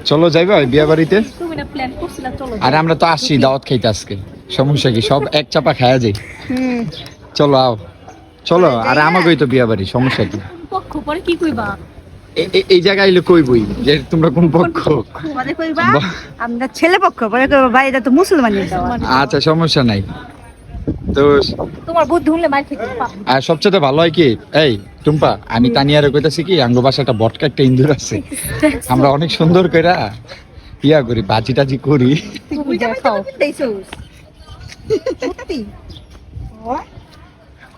চলো যাইবা বিয়ে বাড়িতে? তুমি না প্ল্যান করছিলা চলো। আরে আমরা তো আসছি দাওয়াত খাইতে আজকে, সমস্যা কি? সব এক চাপা খায়া যাই। চলো আও, চলো। আরে আমাকেই তো বিয়ে বাড়ি, সমস্যা কি? পক্ষ পরে কি কইবা? এই জায়গায় এলে কইবই যে তোমরা কোন পক্ষ। পরে কইবা আমরা ছেলে পক্ষ, পরে কইবা ভাই এটা তো মুসলমানের দাওয়াত। আচ্ছা সমস্যা নাই। তো তোমার বুদ্ধি হলে মার খেতে পাবো। আর সবচেয়ে ভালো হয় কি, এই টুম্পা, আমি তানিয়ারে কইতাছি কি আঙ্গ বাসা একটা বটকা একটা ইন্দুর আছে, আমরা অনেক সুন্দর কইরা ইয়া করি, বাজি টাজি করি। তুমি দেখাও। সত্যি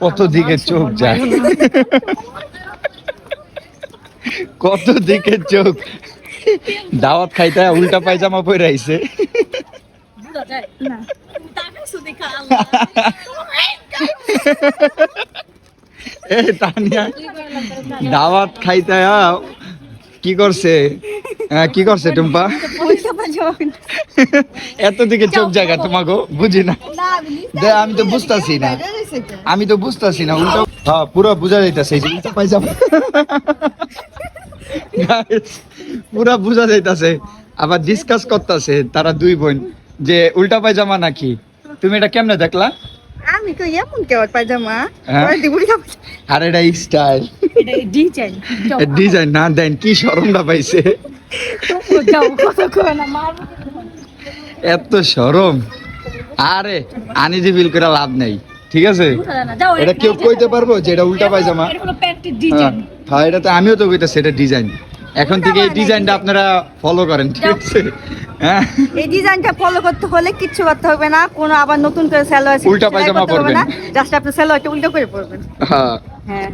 কত দিকে চোখ যায়, কত দিকে চোখ। দাওয়াত খাইতে উল্টা পায়জামা পরে আইছে। বুঝা যায় না তাকাইছো দেখা আল্লাহ। এ তানিয়া দাওয়াত খাইতে কি করছে, কি করছে টুম্পা? এত দিকে চোখ জায়গা তোমাকে বুঝি না। আমি তো বুঝতাছি না, আমি তো বুঝতাছি না। উল্টা হ্যাঁ পুরো বুঝা যাইতাছে, এই যে উল্টা পায়জামা Guys, পুরা বুঝা যাইতাছে। আবার ডিসকাস করতেছে তারা দুই বোন যে উল্টা পায়জামা নাকি। তুমি এটা কেমনে দেখলা? আমি তো এমন কেউ পায়জামা হ্যাঁ? পরে দিব না। আর এটা স্টাইল, এটা ডিজাইন। ডিজাইন না দেন কি শরমটা পাইছে, যাও কথা কই না মার। এত শরম। আরে আনিজি ফিল করে লাভ নাই, ঠিক আছে? বুঝা যায় না যাও। এটা কেউ কইতে পারবো যে এটা উল্টা পায়জামা? এটা হলো প্যান্টের ডিজাইন। হ্যাঁ এটা তো আমিও তো কইতাছি এটা ডিজাইন। এখন থেকে এই ডিজাইনটা আপনারা ফলো করেন, ঠিক আছে? হ্যাঁ এই ডিজাইনটা ফলো করতে হলে কিচ্ছু করতে হবে না, কোনো আবার নতুন করে সালোয়ার উল্টা পায়জামা পরবেন। জাস্ট আপনি সালোয়ারটা উল্টো করে পরবেন। হ্যাঁ হ্যাঁ